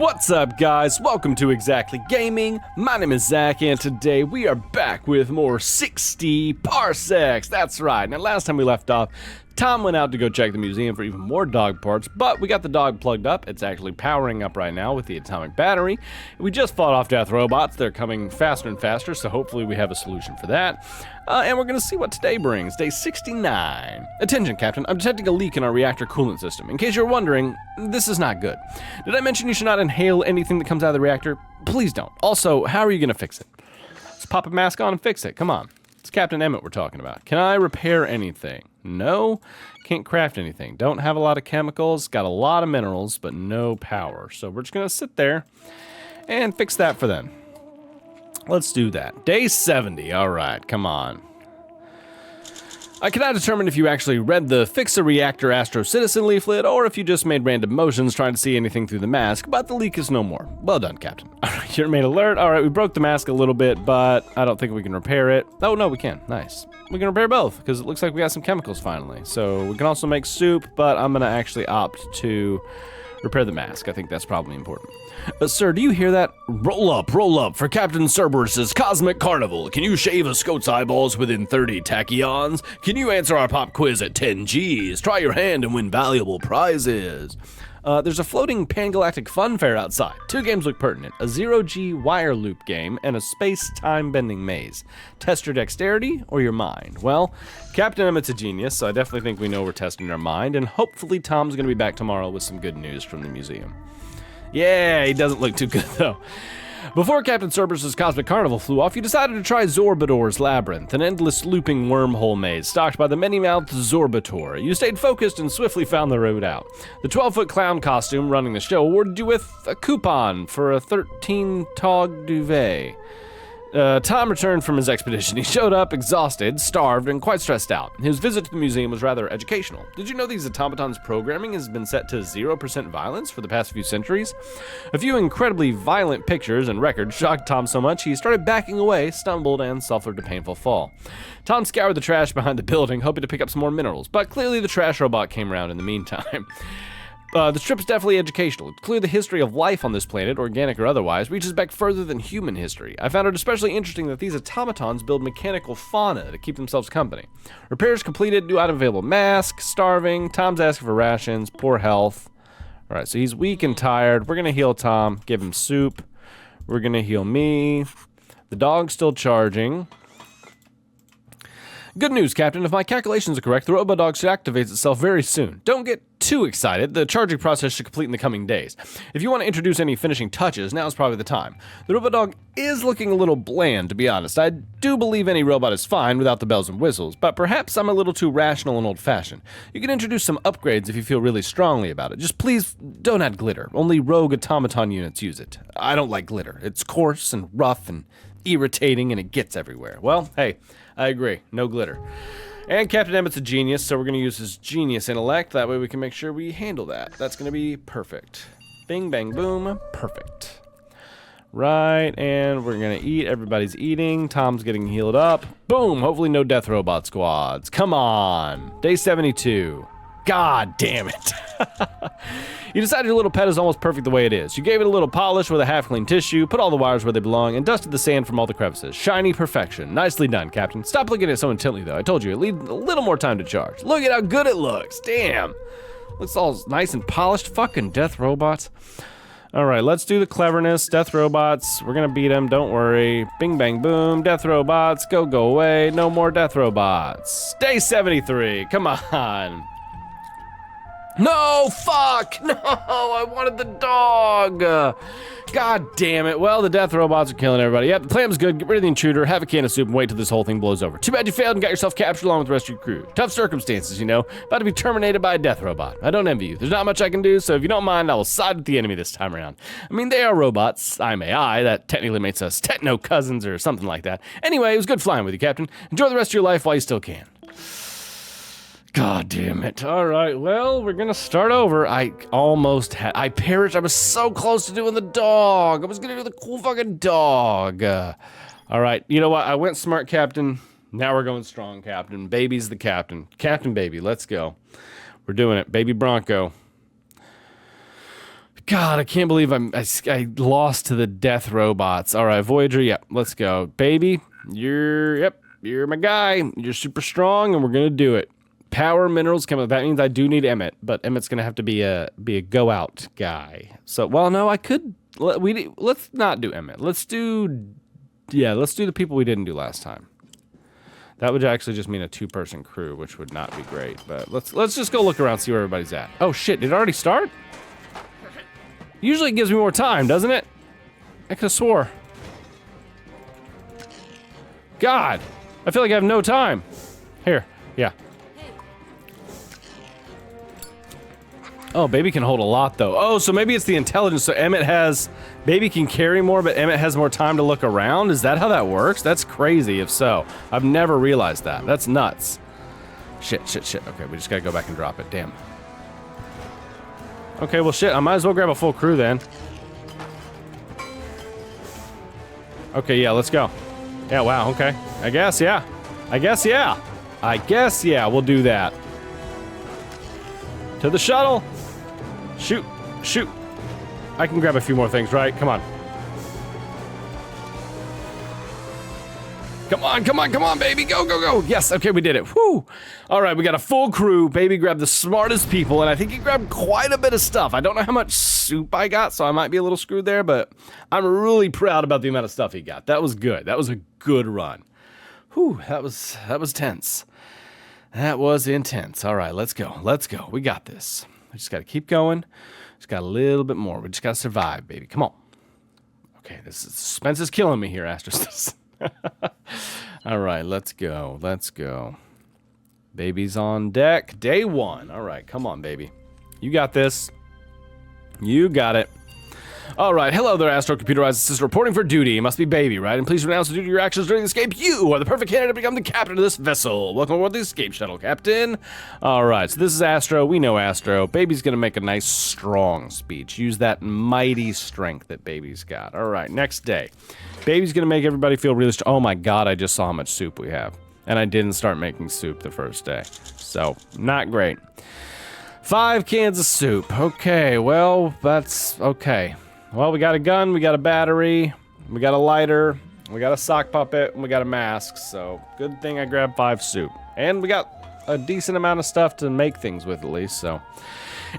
What's up, guys? Welcome to ExZacklyGaming. My name is Zach, and today we are back with more 60 Parsecs. That's right. Now, last time we left off, Tom went out to go check the museum for even more dog parts, but we got the dog plugged up. It's actually powering up right now with the atomic battery. We just fought off death robots. They're coming faster and faster, so hopefully we have a solution for that. And we're going to see what today brings. Day 69. Attention, Captain. I'm detecting a leak in our reactor coolant system. In case you're wondering, this is not good. Did I mention you should not inhale anything that comes out of the reactor? Please don't. Also, how are you going to fix it? Let's pop a mask on and fix it. Come on. It's Captain Emmett we're talking about. Can I repair anything? No. Can't craft anything. Don't have a lot of chemicals. Got a lot of minerals, but no power. So we're just going to sit there and fix that for them. Let's do that. Day 70. All right, come on. I cannot determine if you actually read the Fix a Reactor Astro Citizen leaflet or if you just made random motions trying to see anything through the mask, but the leak is no more. Well done, Captain. All right, you're made alert. All right, we broke the mask a little bit, but I don't think we can repair it. Oh, no, we can. Nice. We can repair both because it looks like we got some chemicals finally. So we can also make soup, but I'm going to actually opt to repair the mask. I think that's probably important. Sir, do you hear that? Roll up for Captain Cerberus's Cosmic Carnival. Can you shave a Scout's eyeballs within 30 tachyons? Can you answer our pop quiz at 10 Gs? Try your hand and win valuable prizes. There's a floating pan-galactic fun fair outside. 2 games look pertinent. A 0G wire loop game and a space-time bending maze. Test your dexterity or your mind? Well, Captain Emmett's a genius, so I definitely think we know we're testing our mind, and hopefully Tom's gonna be back tomorrow with some good news from the museum. Yeah, he doesn't look too good though. Before Captain Cerberus's Cosmic Carnival flew off, you decided to try Zorbador's Labyrinth, an endless looping wormhole maze stocked by the many-mouthed Zorbator. You stayed focused and swiftly found the road out. The 12-foot clown costume running the show awarded you with a coupon for a 13-tog duvet. Tom returned from his expedition. He showed up exhausted, starved, and quite stressed out. His visit to the museum was rather educational. Did you know these automatons' programming has been set to 0% violence for the past few centuries? A few incredibly violent pictures and records shocked Tom so much he started backing away, stumbled, and suffered a painful fall. Tom scoured the trash behind the building, hoping to pick up some more minerals, but clearly the trash robot came around in the meantime. The trip is definitely educational. It's clear the history of life on this planet, organic or otherwise, reaches back further than human history. I found it especially interesting that these automatons build mechanical fauna to keep themselves company. Repairs completed, new item available, mask, starving, Tom's asking for rations, poor health. All right, so he's weak and tired. We're gonna heal Tom, give him soup. We're gonna heal me. The dog's still charging. Good news, Captain. If my calculations are correct, the Robodog should activate itself very soon. Don't get too excited. The charging process should complete in the coming days. If you want to introduce any finishing touches, now's probably the time. The Robodog is looking a little bland, to be honest. I do believe any robot is fine without the bells and whistles, but perhaps I'm a little too rational and old-fashioned. You can introduce some upgrades if you feel really strongly about it. Just please don't add glitter. Only rogue automaton units use it. I don't like glitter. It's coarse and rough and irritating, and it gets everywhere. Well, hey, I agree. No glitter. And Captain Emmett's a genius, so we're going to use his genius intellect. That way we can make sure we handle that. That's going to be perfect. Bing, bang, boom. Perfect. Right, and we're going to eat. Everybody's eating. Tom's getting healed up. Boom. Hopefully no death robot squads. Come on. Day 72. God damn it. You decided your little pet is almost perfect the way it is. You gave it a little polish with a half-clean tissue, put all the wires where they belong, and dusted the sand from all the crevices. Shiny perfection. Nicely done, Captain. Stop looking at it so intently, though. I told you, it needs a little more time to charge. Look at how good it looks. Damn. Looks all nice and polished. Fucking death robots. All right, let's do the cleverness. Death robots. We're going to beat them. Don't worry. Bing, bang, boom. Death robots. Go away. No more death robots. Day 73. Come on. No, fuck! No, I wanted the dog! God damn it. Well, the death robots are killing everybody. Yep, the plan was good. Get rid of the intruder, have a can of soup, and wait till this whole thing blows over. Too bad you failed and got yourself captured along with the rest of your crew. Tough circumstances, you know. About to be terminated by a death robot. I don't envy you. There's not much I can do, so if you don't mind, I will side with the enemy this time around. I mean, they are robots. I'm AI. That technically makes us techno-cousins or something like that. Anyway, it was good flying with you, Captain. Enjoy the rest of your life while you still can. God damn it. All right, well, we're gonna start over. I perished. I was so close to doing the dog. I was gonna do the cool fucking dog. All right, you know what? I went smart, Captain. Now we're going strong, Captain. Baby's the captain. Captain Baby, let's go. We're doing it. Baby Bronco. God, I can't believe I lost to the death robots. All right, Voyager, yep, let's go. Baby, you're my guy. You're super strong, and we're gonna do it. Power minerals coming. That means I do need Emmett, but Emmett's gonna have to be a go out guy. So, well, no, I could. Let's not do Emmett. Let's do the people we didn't do last time. That would actually just mean a 2-person crew, which would not be great. But let's just go look around, see where everybody's at. Oh shit! Did it already start? Usually it gives me more time, doesn't it? I could have swore. God, I feel like I have no time. Here, yeah. Oh, Baby can hold a lot, though. Oh, so maybe it's the intelligence. So Baby can carry more, but Emmett has more time to look around? Is that how that works? That's crazy, if so. I've never realized that. That's nuts. Shit. Okay, we just gotta go back and drop it. Damn. Okay, well, shit. I might as well grab a full crew, then. Okay, yeah, let's go. Yeah, wow, okay. I guess, yeah. We'll do that. To the shuttle. Shoot. I can grab a few more things, right? Come on. Come on, baby. Go. Yes, okay, we did it. Whew. All right, we got a full crew. Baby grabbed the smartest people, and I think he grabbed quite a bit of stuff. I don't know how much soup I got, so I might be a little screwed there, but I'm really proud about the amount of stuff he got. That was good. That was a good run. Whew, that was tense. That was intense. All right, let's go. We got this. We just got to keep going. Just got a little bit more. We just got to survive, baby. Come on. Okay, suspense is killing me here, Astros. All right, let's go. Baby's on deck. Day 1. All right, come on, baby. You got this. You got it. All right, hello there, Astro Computerized Assistant reporting for duty. It must be Baby, right? And please renounce the duty of your actions during the escape. You are the perfect candidate to become the captain of this vessel. Welcome aboard the escape shuttle, Captain. All right, so this is Astro. We know Astro. Baby's gonna make a nice, strong speech. Use that mighty strength that Baby's got. All right, next day. Baby's gonna make everybody feel really strong. Oh my God, I just saw how much soup we have. And I didn't start making soup the first day. So, not great. 5 cans of soup. Okay, well, that's okay. Well, we got a gun, we got a battery, we got a lighter, we got a sock puppet, and we got a mask, so good thing I grabbed 5 soup. And we got a decent amount of stuff to make things with, at least, so.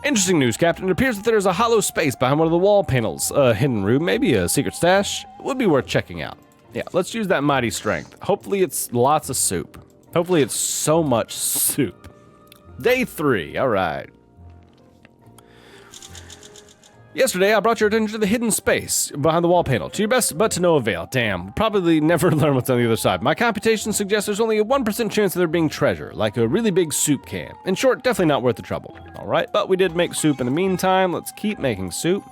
Interesting news, Captain. It appears that there's a hollow space behind one of the wall panels. A hidden room, maybe a secret stash. It would be worth checking out. Yeah, let's use that mighty strength. Hopefully it's lots of soup. Hopefully it's so much soup. Day 3, all right. Yesterday, I brought your attention to the hidden space behind the wall panel. To your best, but to no avail. Damn, probably never learn what's on the other side. My computations suggest there's only a 1% chance of there being treasure, like a really big soup can. In short, definitely not worth the trouble. All right, but we did make soup in the meantime. Let's keep making soup.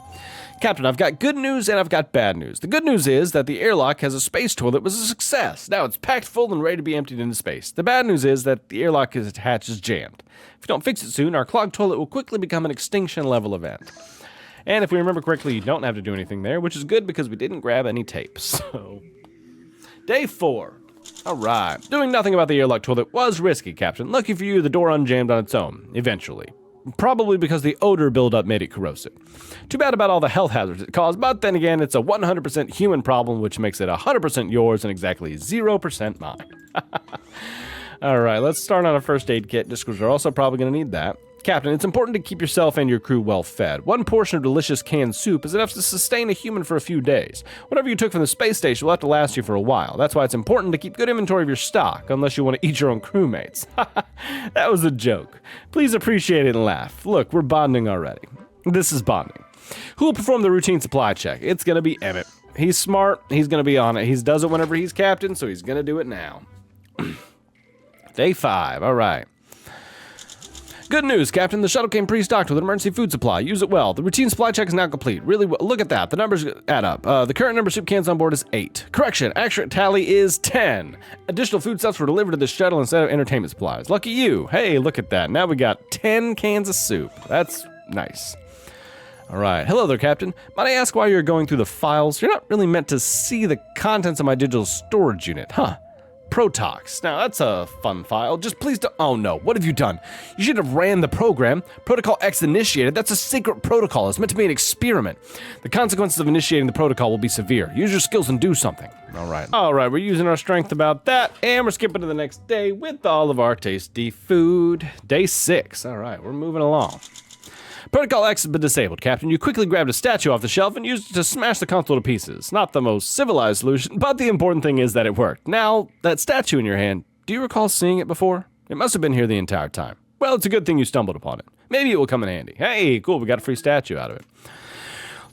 Captain, I've got good news and I've got bad news. The good news is that the airlock has a space toilet that was a success. Now it's packed full and ready to be emptied into space. The bad news is that the airlock hatch is jammed. If you don't fix it soon, our clogged toilet will quickly become an extinction level event. And if we remember correctly, you don't have to do anything there, which is good because we didn't grab any tape, so. Day 4. All right. Doing nothing about the airlock toilet was risky, Captain. Lucky for you, the door unjammed on its own, eventually. Probably because the odor buildup made it corrosive. Too bad about all the health hazards it caused, but then again, it's a 100% human problem, which makes it 100% yours and exactly 0% mine. All right, let's start on a first aid kit, just because we're also probably going to need that. Captain, it's important to keep yourself and your crew well fed. 1 portion of delicious canned soup is enough to sustain a human for a few days. Whatever you took from the space station will have to last you for a while. That's why it's important to keep good inventory of your stock, unless you want to eat your own crewmates. That was a joke. Please appreciate it and laugh. Look, we're bonding already. This is bonding. Who will perform the routine supply check? It's gonna be Emmett. He's smart, he's gonna be on it. He does it whenever he's captain, so he's gonna do it now. Day 5, all right. Good news, Captain. The shuttle came pre-stocked with an emergency food supply. Use it well. The routine supply check is now complete. Really well. Look at that. The numbers add up. The current number of soup cans on board is 8. Correction. Accurate tally is 10. Additional foodstuffs were delivered to the shuttle instead of entertainment supplies. Lucky you. Hey, look at that. Now we got 10 cans of soup. That's nice. All right. Hello there, Captain. Might I ask why you're going through the files? You're not really meant to see the contents of my digital storage unit, huh? Protox. Now, that's a fun file. Just please don't... Oh, no. What have you done? You should have ran the program. Protocol X initiated. That's a secret protocol. It's meant to be an experiment. The consequences of initiating the protocol will be severe. Use your skills and do something. All right. All right, we're using our strength about that, and we're skipping to the next day with all of our tasty food. Day 6. All right, we're moving along. Protocol X has been disabled, Captain. You quickly grabbed a statue off the shelf and used it to smash the console to pieces. Not the most civilized solution, but the important thing is that it worked. Now, that statue in your hand, do you recall seeing it before? It must have been here the entire time. Well, it's a good thing you stumbled upon it. Maybe it will come in handy. Hey, cool, we got a free statue out of it.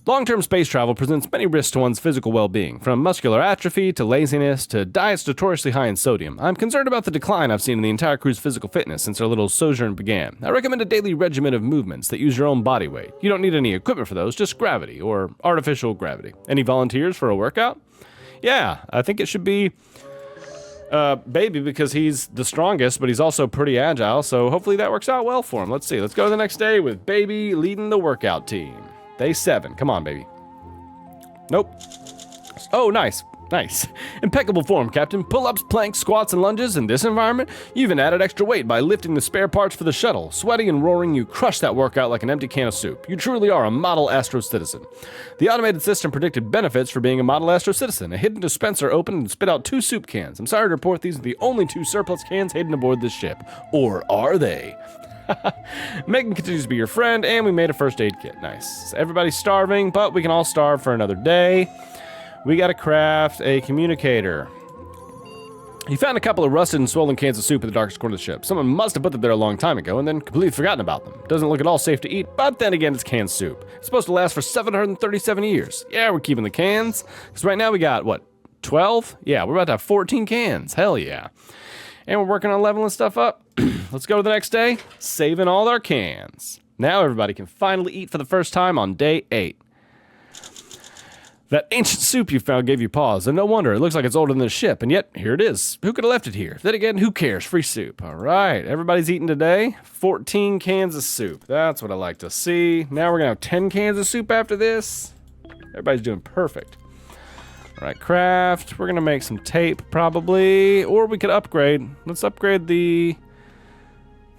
Long-term space travel presents many risks to one's physical well-being, from muscular atrophy to laziness to diets notoriously high in sodium. I'm concerned about the decline I've seen in the entire crew's physical fitness since our little sojourn began. I recommend a daily regimen of movements that use your own body weight. You don't need any equipment for those, just gravity, or artificial gravity. Any volunteers for a workout? Yeah, I think it should be Baby, because he's the strongest, but he's also pretty agile, so hopefully that works out well for him. Let's see, let's go to the next day with Baby leading the workout team. Day 7. Come on, baby. Nope. Oh, nice. Nice. Impeccable form, Captain. Pull-ups, planks, squats, and lunges. In this environment, you even added extra weight by lifting the spare parts for the shuttle. Sweating and roaring, you crushed that workout like an empty can of soup. You truly are a model Astro citizen. The automated system predicted benefits for being a model Astro citizen. A hidden dispenser opened and spit out 2 soup cans. I'm sorry to report these are the only 2 surplus cans hidden aboard this ship. Or are they? Megan continues to be your friend, and we made a first aid kit. Nice. Everybody's starving, but we can all starve for another day. We gotta craft a communicator. You found a couple of rusted and swollen cans of soup in the darkest corner of the ship. Someone must have put them there a long time ago and then completely forgotten about them. Doesn't look at all safe to eat, but then again, it's canned soup. It's supposed to last for 737 years. Yeah, we're keeping the cans, because right now we got, what, 12? Yeah, we're about to have 14 cans. Hell yeah. And we're working on leveling stuff up. Let's go to the next day, saving all our cans. Now everybody can finally eat for the first time on day 8. That ancient soup you found gave you pause, and no wonder, it looks like it's older than the ship, and yet, here it is. Who could have left it here? Then again, who cares? Free soup. All right, everybody's eating today. 14 cans of soup. That's what I like to see. Now we're gonna have 10 cans of soup after this. Everybody's doing perfect. All right, craft. We're gonna make some tape, probably, or we could upgrade. Let's upgrade the...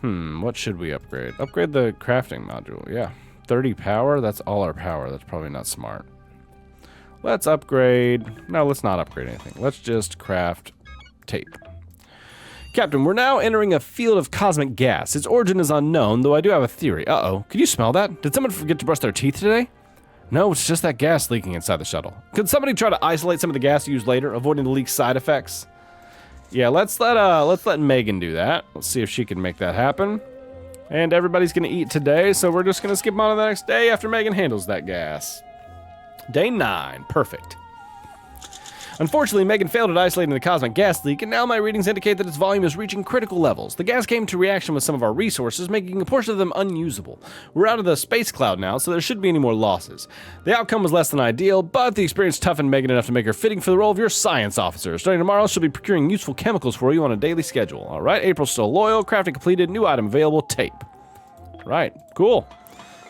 what should we upgrade? Upgrade the crafting module, yeah. 30 power, that's all our power. That's probably not smart. Let's upgrade... No, let's not upgrade anything. Let's just craft tape. Captain, we're now entering a field of cosmic gas. Its origin is unknown, though I do have a theory. Uh-oh, can you smell that? Did someone forget to brush their teeth today? No, it's just that gas leaking inside the shuttle. Could somebody try to isolate some of the gas to use later, avoiding the leak's side effects? Yeah, let's let Megan do that. Let's see if she can make that happen. And everybody's gonna eat today, so we're just gonna skip on to the next day after Megan handles that gas. Day 9, perfect. Unfortunately, Megan failed at isolating the cosmic gas leak, and now my readings indicate that its volume is reaching critical levels. The gas came to reaction with some of our resources, making a portion of them unusable. We're out of the space cloud now, so there shouldn't be any more losses. The outcome was less than ideal, but the experience toughened Megan enough to make her fitting for the role of your science officer. Starting tomorrow, she'll be procuring useful chemicals for you on a daily schedule. All right, April's still loyal, crafting completed, new item available, tape. Right, cool.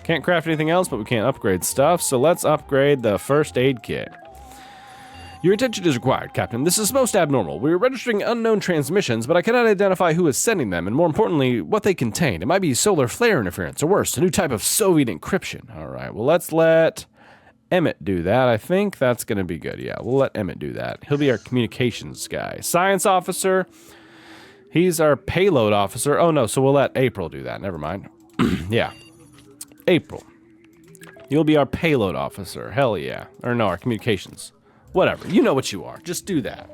Can't craft anything else, but we can't upgrade stuff, so let's upgrade the first aid kit. Your attention is required, Captain. This is most abnormal. We are registering unknown transmissions, but I cannot identify who is sending them, and more importantly, what they contain. It might be solar flare interference, or worse, a new type of Soviet encryption. All right, well, let's let Emmett do that. I think that's going to be good. Yeah, we'll let Emmett do that. He'll be our communications guy. Science officer. He's our payload officer. Oh, no, so we'll let April do that. Never mind. Yeah. April. You'll be our payload officer. Hell yeah. Or no, our communications. Whatever. You know what you are. Just do that.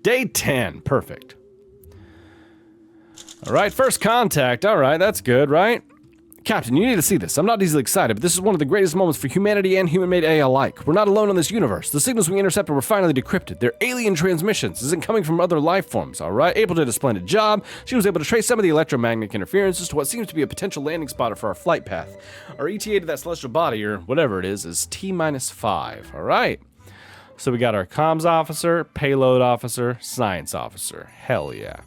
Day 10. Perfect. All right, first contact. All right, that's good, right? Captain, you need to see this. I'm not easily excited, but this is one of the greatest moments for humanity and human-made AI alike. We're not alone in this universe. The signals we intercepted were finally decrypted. They're alien transmissions. This isn't coming from other life forms, all right? April did a splendid job. She was able to trace some of the electromagnetic interferences to what seems to be a potential landing spotter for our flight path. Our ETA to that celestial body, or whatever it is T-5, all right? So we got our comms officer, payload officer, science officer. Hell yeah.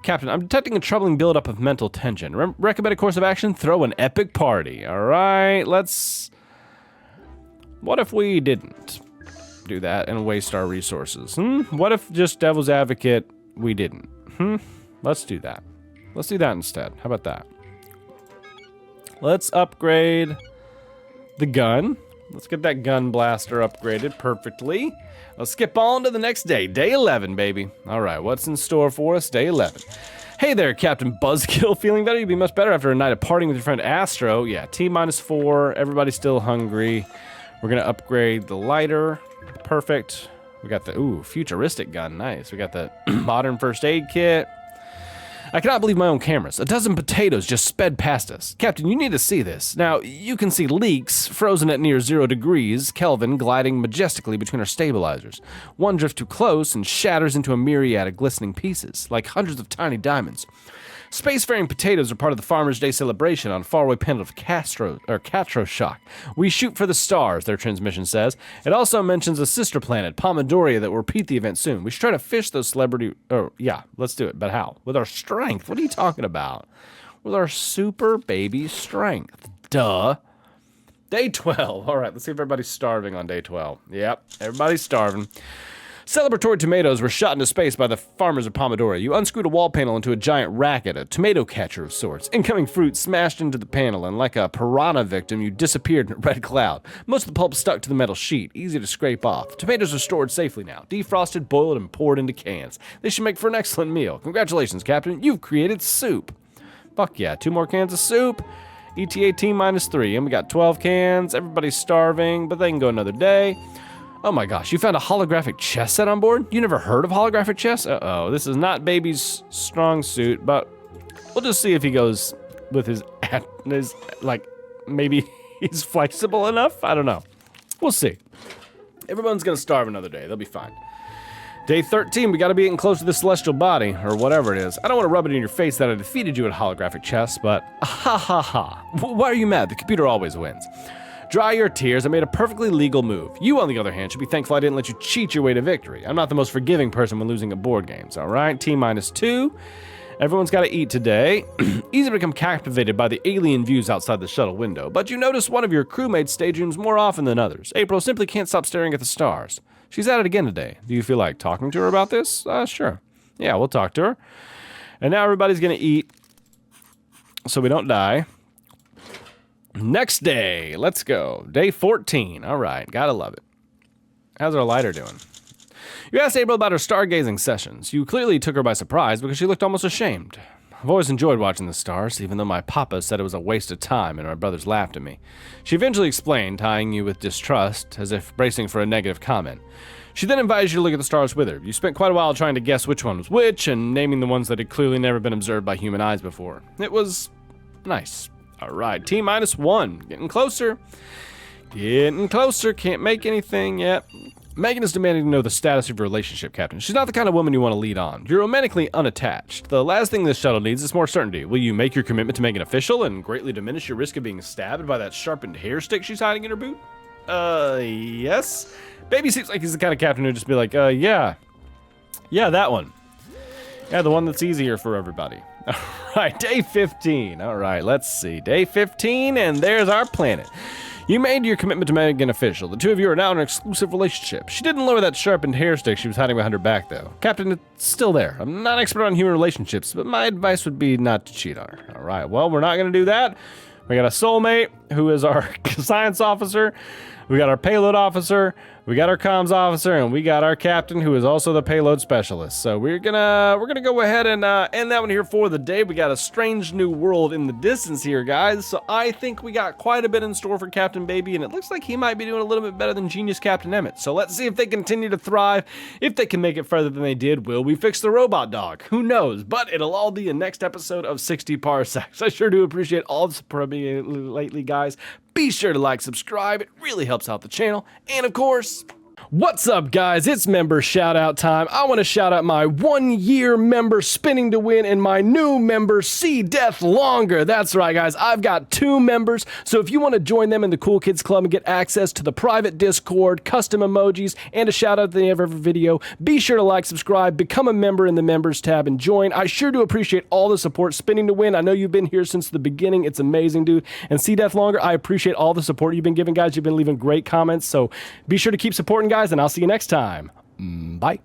Captain, I'm detecting a troubling buildup of mental tension. Recommend a course of action? Throw an epic party. All right, let's... What if we didn't do that and waste our resources? What if just devil's advocate, we didn't. Let's do that. Let's do that instead. How about that? Let's upgrade the gun. Let's get that gun blaster upgraded perfectly. Let's skip on to the next day. Day 11, baby. All right, what's in store for us? Day 11. Hey there, Captain Buzzkill. Feeling better? You'd be much better after a night of partying with your friend Astro. Yeah, T-4. Everybody's still hungry. We're going to upgrade the lighter. Perfect. We got the, futuristic gun. Nice. We got the modern first aid kit. I cannot believe my own cameras. A dozen potatoes just sped past us. Captain, you need to see this. Now, you can see leaks, frozen at near 0 degrees Kelvin, gliding majestically between our stabilizers. One drifts too close and shatters into a myriad of glistening pieces, like hundreds of tiny diamonds. Spacefaring potatoes are part of the Farmer's Day celebration on faraway planet of Catro Shock. We shoot for the stars, their transmission says. It also mentions a sister planet, Pomodoria, that will repeat the event soon. We should try to fish those celebrity... Oh, yeah, let's do it. But how? With our strength. What are you talking about? With our super baby strength. Duh. Day 12. All right, let's see if everybody's starving on day 12. Yep, everybody's starving. Celebratory tomatoes were shot into space by the farmers of Pomodoria. You unscrewed a wall panel into a giant racket, a tomato catcher of sorts. Incoming fruit smashed into the panel, and like a piranha victim, you disappeared in a red cloud. Most of the pulp stuck to the metal sheet, easy to scrape off. Tomatoes are stored safely now, defrosted, boiled, and poured into cans. They should make for an excellent meal. Congratulations, Captain. You've created soup. Fuck yeah, 2 more cans of soup. ETA T-3, and we got 12 cans. Everybody's starving, but they can go another day. Oh my gosh, you found a holographic chess set on board? You never heard of holographic chess? Uh-oh, this is not Baby's strong suit, but we'll just see if he goes with his like, maybe he's flexible enough? I don't know. We'll see. Everyone's gonna starve another day. They'll be fine. Day 13, we gotta be getting close to the celestial body, or whatever it is. I don't want to rub it in your face that I defeated you at holographic chess, but ha ha ha. Why are you mad? The computer always wins. Dry your tears, I made a perfectly legal move. You, on the other hand, should be thankful I didn't let you cheat your way to victory. I'm not the most forgiving person when losing at board games, alright? T-2. Everyone's gotta eat today. Easy to become captivated by the alien views outside the shuttle window, but you notice one of your crewmates staterooms more often than others. April simply can't stop staring at the stars. She's at it again today. Do you feel like talking to her about this? Sure. Yeah, we'll talk to her. And now everybody's gonna eat so we don't die. Next day, let's go. Day 14. All right, gotta love it. How's our lighter doing? You asked April about her stargazing sessions. You clearly took her by surprise because she looked almost ashamed. I've always enjoyed watching the stars, even though my papa said it was a waste of time and my brothers laughed at me. She eventually explained, tying you with distrust, as if bracing for a negative comment. She then invited you to look at the stars with her. You spent quite a while trying to guess which one was which and naming the ones that had clearly never been observed by human eyes before. It was nice. All right, T-1. Getting closer. Getting closer. Can't make anything yet. Megan is demanding to know the status of your relationship, Captain. She's not the kind of woman you want to lead on. You're romantically unattached. The last thing this shuttle needs is more certainty. Will you make your commitment to Megan official and greatly diminish your risk of being stabbed by that sharpened hair stick she's hiding in her boot? Yes. Baby seems like he's the kind of captain who'd just be like, yeah. Yeah, that one. Yeah, the one that's easier for everybody. All right, day 15. All right, let's see. Day 15, and there's our planet. You made your commitment to Megan official. The two of you are now in an exclusive relationship. She didn't lower that sharpened hair stick she was hiding behind her back, though. Captain, it's still there. I'm not an expert on human relationships, but my advice would be not to cheat on her. All right, well, we're not going to do that. We got a soulmate who is our science officer. We got our payload officer. We got our comms officer, and we got our captain, who is also the payload specialist. So we're gonna go ahead and end that one here for the day. We got a strange new world in the distance here, guys. So I think we got quite a bit in store for Captain Baby, and it looks like he might be doing a little bit better than Genius Captain Emmett. So let's see if they continue to thrive. If they can make it further than they did, will we fix the robot dog? Who knows? But it'll all be a next episode of 60 Parsecs. I sure do appreciate all the support lately, guys. Be sure to like, subscribe. It really helps out the channel. And of course, what's up, guys? It's member shout out time. I want to shout out my 1-year member Spinning to Win and my new member See Death Longer. That's right, guys. I've got 2 members. So if you want to join them in the Cool Kids Club and get access to the private Discord, custom emojis, and a shout out at the end of every video, be sure to like, subscribe, become a member in the members tab, and join. I sure do appreciate all the support. Spinning to Win, I know you've been here since the beginning. It's amazing, dude. And See Death Longer, I appreciate all the support you've been giving, guys. You've been leaving great comments. So be sure to keep supporting, guys, and I'll see you next time. Bye.